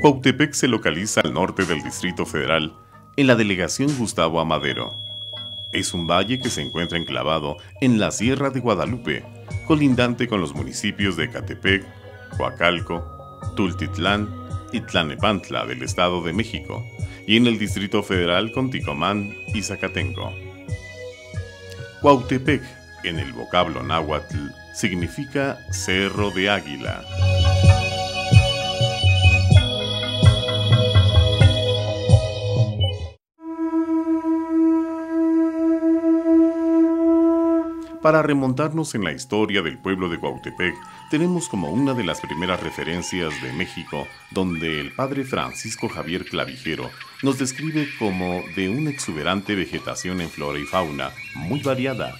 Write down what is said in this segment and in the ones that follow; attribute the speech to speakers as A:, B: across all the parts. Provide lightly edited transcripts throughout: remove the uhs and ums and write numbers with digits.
A: Cuautepec se localiza al norte del Distrito Federal, en la delegación Gustavo Amadero. Es un valle que se encuentra enclavado en la Sierra de Guadalupe, colindante con los municipios de Ecatepec, Coacalco, Tultitlán y Tlalnepantla del Estado de México, y en el Distrito Federal con Ticomán y Zacatenco. Cuautepec, en el vocablo náhuatl, significa Cerro de Águila. Para remontarnos en la historia del pueblo de Cuautepec, tenemos como una de las primeras referencias de México, donde el padre Francisco Javier Clavijero nos describe como de una exuberante vegetación en flora y fauna muy variada.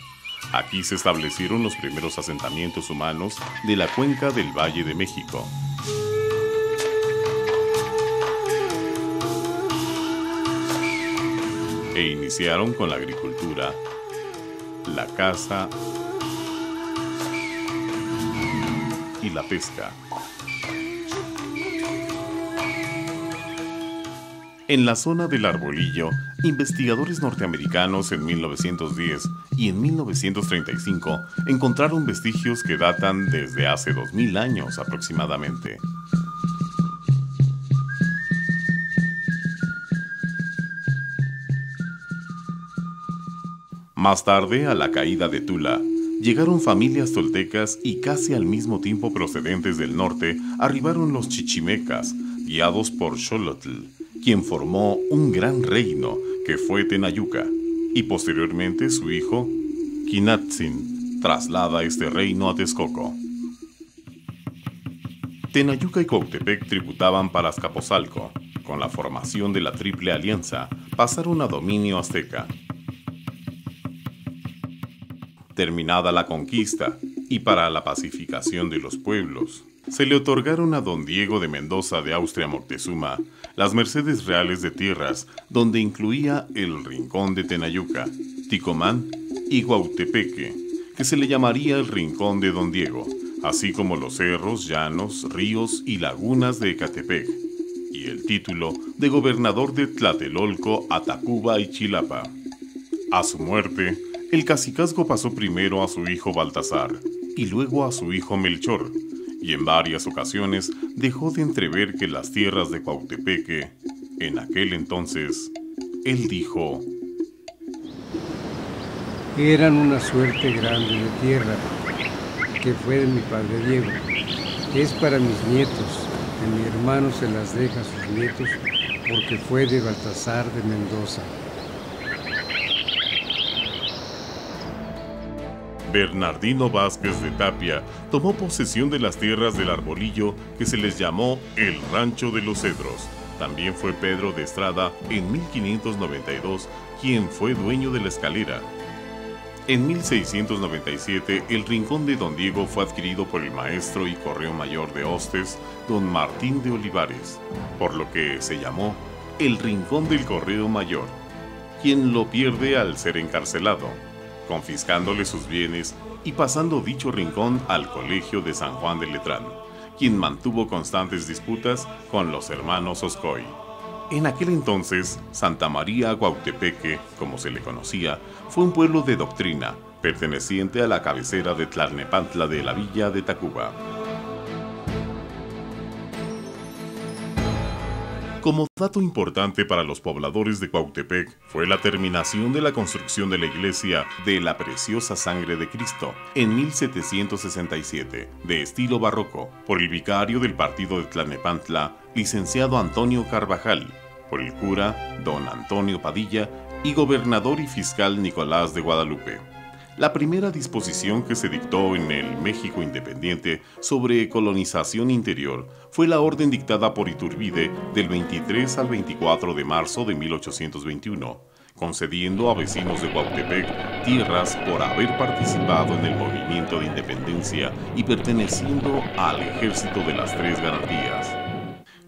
A: Aquí se establecieron los primeros asentamientos humanos de la cuenca del Valle de México. E iniciaron con la agricultura, la caza y la pesca. En la zona del Arbolillo, investigadores norteamericanos en 1910 y en 1935 encontraron vestigios que datan desde hace 2000 años aproximadamente. Más tarde, a la caída de Tula, llegaron familias toltecas y casi al mismo tiempo procedentes del norte arribaron los chichimecas, guiados por Xolotl, quien formó un gran reino que fue Tenayuca, y posteriormente su hijo, Quinatzin, traslada este reino a Texcoco. Tenayuca y Cuautepec tributaban para Azcapotzalco. Con la formación de la Triple Alianza, pasaron a dominio azteca. Terminada la conquista y para la pacificación de los pueblos, se le otorgaron a don Diego de Mendoza de Austria-Moctezuma las mercedes reales de tierras, donde incluía el Rincón de Tenayuca, Ticomán y Cuautepeque, que se le llamaría el Rincón de don Diego, así como los cerros, llanos, ríos y lagunas de Ecatepec, y el título de gobernador de Tlatelolco, Atacuba y Chilapa. A su muerte, el cacicazgo pasó primero a su hijo Baltasar y luego a su hijo Melchor, y en varias ocasiones dejó de entrever que las tierras de Cuautepeque, en aquel entonces, él dijo:
B: eran una suerte grande de tierra, que fue de mi padre Diego, es para mis nietos, que mi hermano se las deja a sus nietos, porque fue de Baltasar de Mendoza.
A: Bernardino Vázquez de Tapia tomó posesión de las tierras del Arbolillo, que se les llamó el Rancho de los Cedros. También fue Pedro de Estrada en 1592 quien fue dueño de la Escalera. En 1697 el Rincón de don Diego fue adquirido por el maestro y correo mayor de hostes, don Martín de Olivares, por lo que se llamó el Rincón del Correo Mayor, quien lo pierde al ser encarcelado, confiscándole sus bienes y pasando dicho rincón al Colegio de San Juan de Letrán, quien mantuvo constantes disputas con los hermanos Oscoy. En aquel entonces, Santa María Cuautepeque, como se le conocía, fue un pueblo de doctrina, perteneciente a la cabecera de Tlalnepantla de la villa de Tacuba. Como dato importante para los pobladores de Cuautepec fue la terminación de la construcción de la iglesia de la Preciosa Sangre de Cristo en 1767, de estilo barroco, por el vicario del partido de Tlalnepantla, licenciado Antonio Carvajal, por el cura don Antonio Padilla y gobernador y fiscal Nicolás de Guadalupe. La primera disposición que se dictó en el México independiente sobre colonización interior fue la orden dictada por Iturbide del 23 al 24 de marzo de 1821, concediendo a vecinos de Cuautepec tierras por haber participado en el movimiento de independencia y perteneciendo al ejército de las Tres Garantías.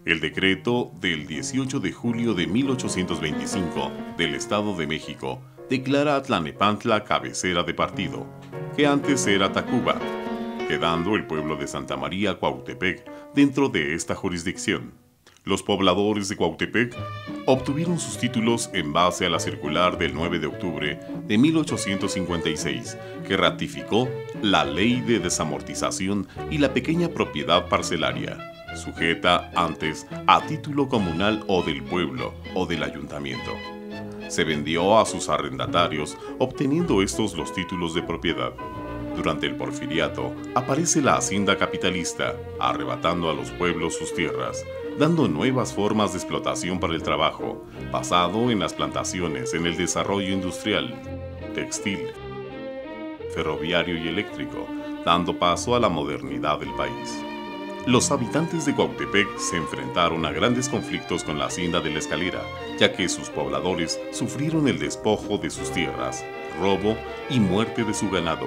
A: El decreto del 18 de julio de 1825 del Estado de México declara a Tlalnepantla cabecera de partido, que antes era Tacuba, quedando el pueblo de Santa María Cuautepec dentro de esta jurisdicción. Los pobladores de Cuautepec obtuvieron sus títulos en base a la circular del 9 de octubre de 1856, que ratificó la ley de desamortización y la pequeña propiedad parcelaria, sujeta antes a título comunal o del pueblo o del ayuntamiento. Se vendió a sus arrendatarios, obteniendo estos los títulos de propiedad. Durante el Porfiriato aparece la hacienda capitalista, arrebatando a los pueblos sus tierras, dando nuevas formas de explotación para el trabajo, basado en las plantaciones, en el desarrollo industrial, textil, ferroviario y eléctrico, dando paso a la modernidad del país. Los habitantes de Cuautepec se enfrentaron a grandes conflictos con la hacienda de la Escalera, ya que sus pobladores sufrieron el despojo de sus tierras, robo y muerte de su ganado.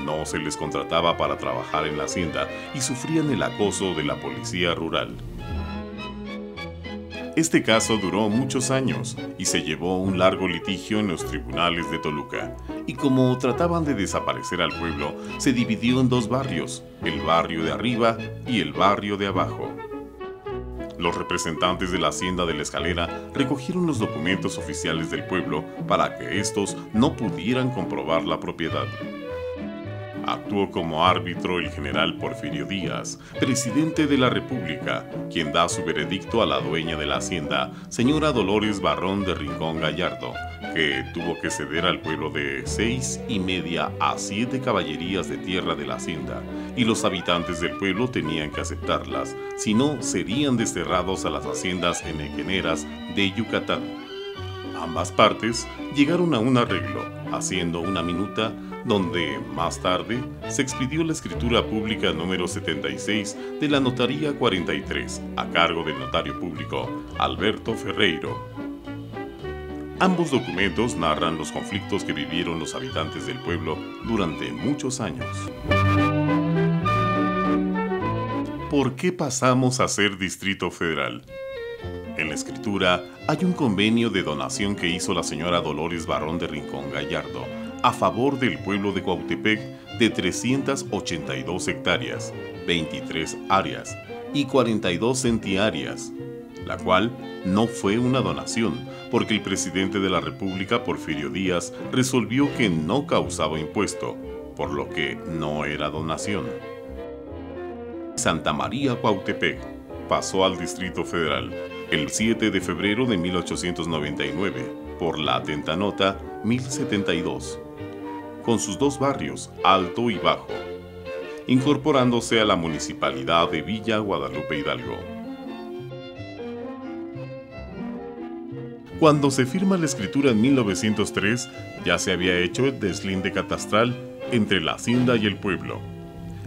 A: No se les contrataba para trabajar en la hacienda y sufrían el acoso de la policía rural. Este caso duró muchos años y se llevó un largo litigio en los tribunales de Toluca. Y como trataban de desaparecer al pueblo, se dividió en dos barrios, el barrio de arriba y el barrio de abajo. Los representantes de la hacienda de la Escalera recogieron los documentos oficiales del pueblo para que estos no pudieran comprobar la propiedad. Actuó como árbitro el general Porfirio Díaz, presidente de la República, quien da su veredicto a la dueña de la hacienda, señora Dolores Barrón de Rincón Gallardo, que tuvo que ceder al pueblo de 6,5 a 7 caballerías de tierra de la hacienda, y los habitantes del pueblo tenían que aceptarlas, si no serían desterrados a las haciendas henequeneras de Yucatán. Ambas partes llegaron a un arreglo, haciendo una minuta donde, más tarde, se expidió la escritura pública número 76 de la Notaría 43, a cargo del notario público Alberto Ferreiro. Ambos documentos narran los conflictos que vivieron los habitantes del pueblo durante muchos años. ¿Por qué pasamos a ser Distrito Federal? En la escritura hay un convenio de donación que hizo la señora Dolores Barrón de Rincón Gallardo a favor del pueblo de Cuautepec de 382 hectáreas, 23 áreas y 42 centiáreas, la cual no fue una donación, porque el presidente de la República, Porfirio Díaz, resolvió que no causaba impuesto, por lo que no era donación. Santa María Cuautepec pasó al Distrito Federal el 7 de febrero de 1899 por la atenta nota 1072, con sus dos barrios, Alto y Bajo, incorporándose a la municipalidad de Villa Guadalupe Hidalgo. Cuando se firma la escritura en 1903, ya se había hecho el deslinde catastral entre la hacienda y el pueblo.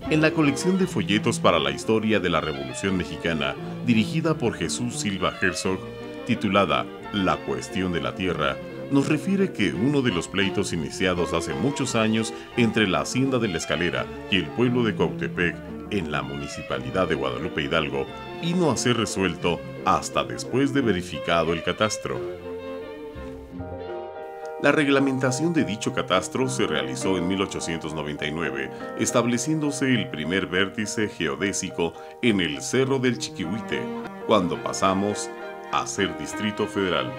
A: En la colección de folletos para la historia de la Revolución Mexicana, dirigida por Jesús Silva Herzog, titulada La cuestión de la tierra, nos refiere que uno de los pleitos iniciados hace muchos años entre la hacienda de la Escalera y el pueblo de Cuautepec en la municipalidad de Guadalupe Hidalgo vino a ser resuelto hasta después de verificado el catastro. La reglamentación de dicho catastro se realizó en 1899, estableciéndose el primer vértice geodésico en el Cerro del Chiquihuite, cuando pasamos a ser Distrito Federal.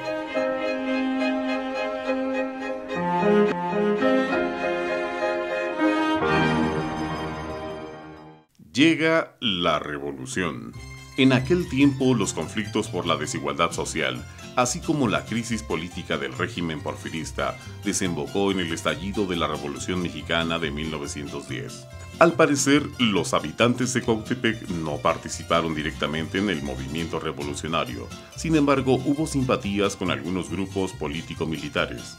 A: Llega la Revolución. En aquel tiempo, los conflictos por la desigualdad social, así como la crisis política del régimen porfirista, desembocó en el estallido de la Revolución Mexicana de 1910. Al parecer, los habitantes de Cuautepec no participaron directamente en el movimiento revolucionario. Sin embargo, hubo simpatías con algunos grupos político-militares.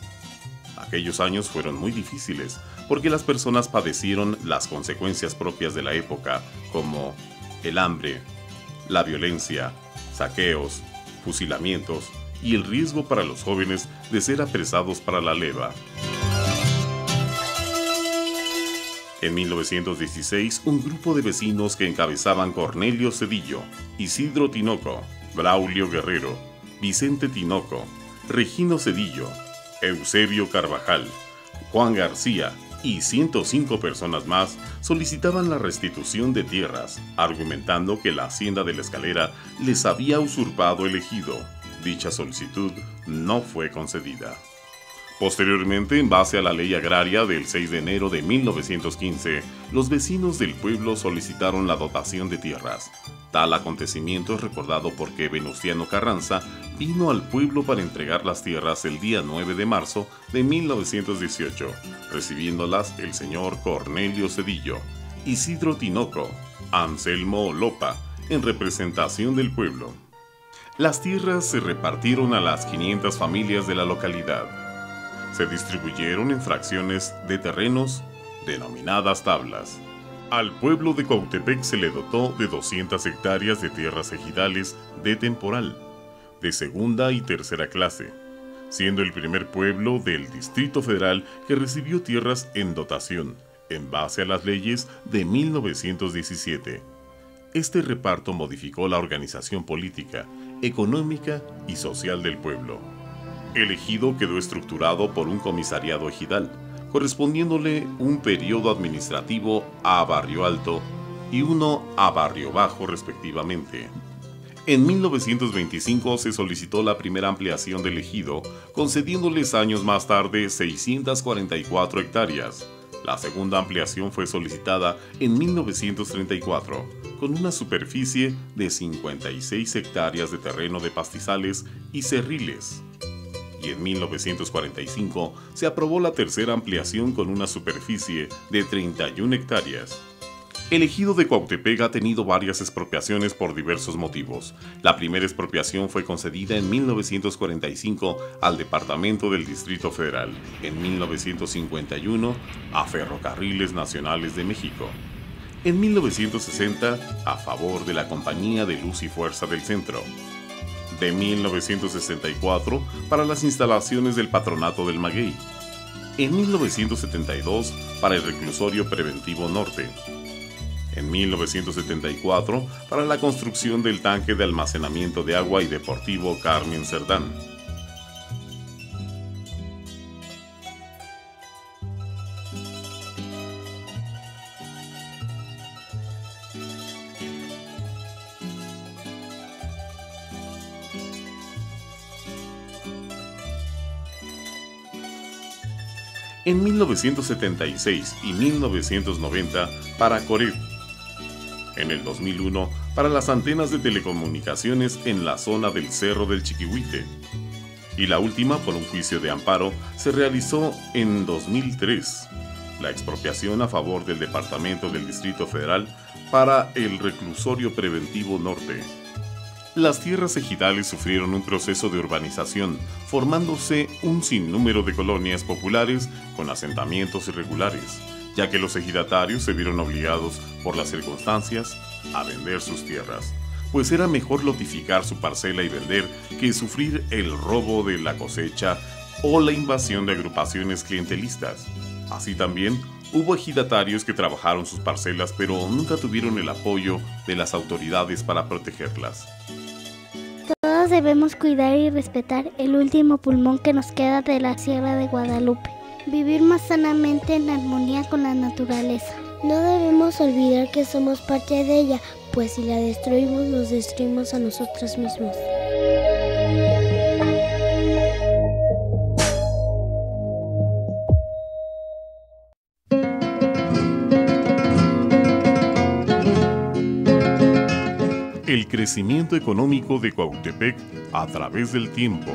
A: Aquellos años fueron muy difíciles, porque las personas padecieron las consecuencias propias de la época, como el hambre, la violencia, saqueos, fusilamientos y el riesgo para los jóvenes de ser apresados para la leva. En 1916, un grupo de vecinos que encabezaban Cornelio Cedillo, Isidro Tinoco, Braulio Guerrero, Vicente Tinoco, Regino Cedillo, Eusebio Carvajal, Juan García y 105 personas más solicitaban la restitución de tierras, argumentando que la hacienda de la Escalera les había usurpado el ejido. Dicha solicitud no fue concedida. Posteriormente, en base a la ley agraria del 6 de enero de 1915, los vecinos del pueblo solicitaron la dotación de tierras. Tal acontecimiento es recordado porque Venustiano Carranza vino al pueblo para entregar las tierras el día 9 de marzo de 1918, recibiéndolas el señor Cornelio Cedillo, Isidro Tinoco, Anselmo Lopa, en representación del pueblo. Las tierras se repartieron a las 500 familias de la localidad. Se distribuyeron en fracciones de terrenos denominadas tablas. Al pueblo de Cuautepec se le dotó de 200 hectáreas de tierras ejidales de temporal, de segunda y tercera clase, siendo el primer pueblo del Distrito Federal que recibió tierras en dotación, en base a las leyes de 1917. Este reparto modificó la organización política, económica y social del pueblo. El ejido quedó estructurado por un comisariado ejidal, correspondiéndole un periodo administrativo a Barrio Alto y uno a Barrio Bajo respectivamente. En 1925 se solicitó la primera ampliación del ejido, concediéndoles años más tarde 644 hectáreas. La segunda ampliación fue solicitada en 1934, con una superficie de 56 hectáreas de terreno de pastizales y cerriles. Y en 1945 se aprobó la tercera ampliación con una superficie de 31 hectáreas. El ejido de Cuautepec ha tenido varias expropiaciones por diversos motivos. La primera expropiación fue concedida en 1945 al Departamento del Distrito Federal, en 1951 a Ferrocarriles Nacionales de México, en 1960 a favor de la Compañía de Luz y Fuerza del Centro, de 1964 para las instalaciones del Patronato del Maguey, en 1972 para el Reclusorio Preventivo Norte, en 1974 para la construcción del tanque de almacenamiento de agua y deportivo Carmen Cerdán. En 1976 y 1990 para Corep. En el 2001 para las antenas de telecomunicaciones en la zona del Cerro del Chiquihuite. Y la última, por un juicio de amparo, se realizó en 2003, la expropiación a favor del Departamento del Distrito Federal para el Reclusorio Preventivo Norte. Las tierras ejidales sufrieron un proceso de urbanización, formándose un sinnúmero de colonias populares con asentamientos irregulares, ya que los ejidatarios se vieron obligados por las circunstancias a vender sus tierras, pues era mejor lotificar su parcela y vender que sufrir el robo de la cosecha o la invasión de agrupaciones clientelistas. Así también, hubo ejidatarios que trabajaron sus parcelas pero nunca tuvieron el apoyo de las autoridades para protegerlas.
C: Todos debemos cuidar y respetar el último pulmón que nos queda de la Sierra de Guadalupe. Vivir más sanamente en armonía con la naturaleza.
D: No debemos olvidar que somos parte de ella, pues si la destruimos, nos destruimos a nosotros mismos.
A: El crecimiento económico de Cuautepec a través del tiempo.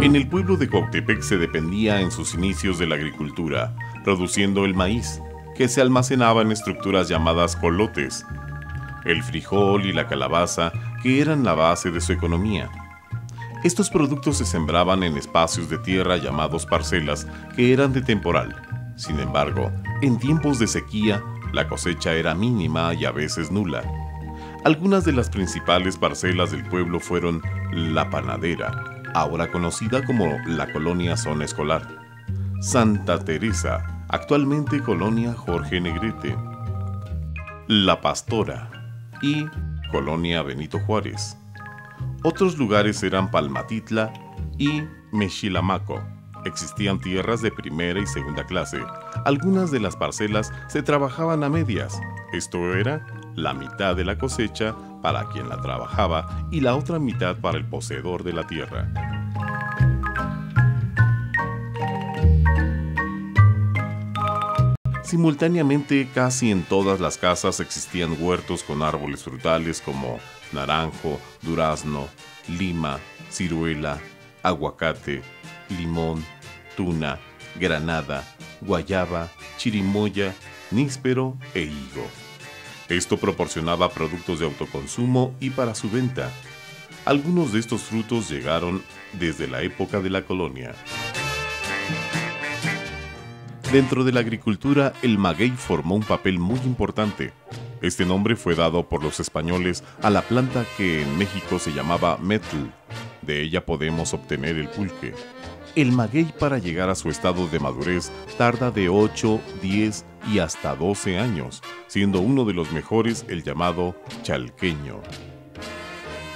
A: En el pueblo de Cuautepec se dependía en sus inicios de la agricultura, produciendo el maíz, que se almacenaba en estructuras llamadas colotes, el frijol y la calabaza, que eran la base de su economía. Estos productos se sembraban en espacios de tierra llamados parcelas, que eran de temporal. Sin embargo, en tiempos de sequía, la cosecha era mínima y a veces nula. Algunas de las principales parcelas del pueblo fueron La Panadera, ahora conocida como la Colonia Zona Escolar; Santa Teresa, actualmente Colonia Jorge Negrete; La Pastora y Colonia Benito Juárez. Otros lugares eran Palmatitla y Mexilamaco. Existían tierras de primera y segunda clase. Algunas de las parcelas se trabajaban a medias. Esto era la mitad de la cosecha para quien la trabajaba y la otra mitad para el poseedor de la tierra. Simultáneamente, casi en todas las casas existían huertos con árboles frutales como naranjo, durazno, lima, ciruela, aguacate, limón, tuna, granada, guayaba, chirimoya, níspero e higo. Esto proporcionaba productos de autoconsumo y para su venta. Algunos de estos frutos llegaron desde la época de la colonia. Dentro de la agricultura, el maguey formó un papel muy importante. Este nombre fue dado por los españoles a la planta que en México se llamaba metl. De ella podemos obtener el pulque. El maguey, para llegar a su estado de madurez, tarda de 8, 10 y hasta 12 años, siendo uno de los mejores el llamado chalqueño.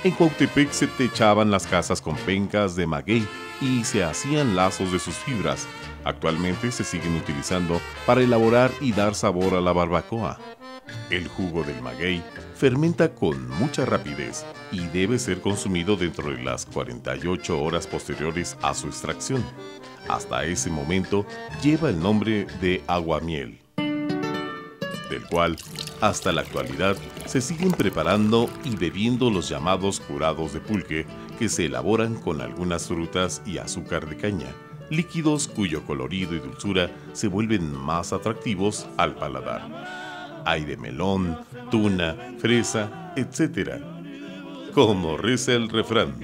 A: En Cuautepec se techaban las casas con pencas de maguey y se hacían lazos de sus fibras. Actualmente se siguen utilizando para elaborar y dar sabor a la barbacoa. El jugo del maguey fermenta con mucha rapidez y debe ser consumido dentro de las 48 horas posteriores a su extracción. Hasta ese momento lleva el nombre de aguamiel, del cual hasta la actualidad se siguen preparando y bebiendo los llamados curados de pulque, que se elaboran con algunas frutas y azúcar de caña, líquidos cuyo colorido y dulzura se vuelven más atractivos al paladar. Hay de melón, tuna, fresa, etc. Como reza el refrán: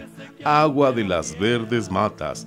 A: agua de las verdes matas,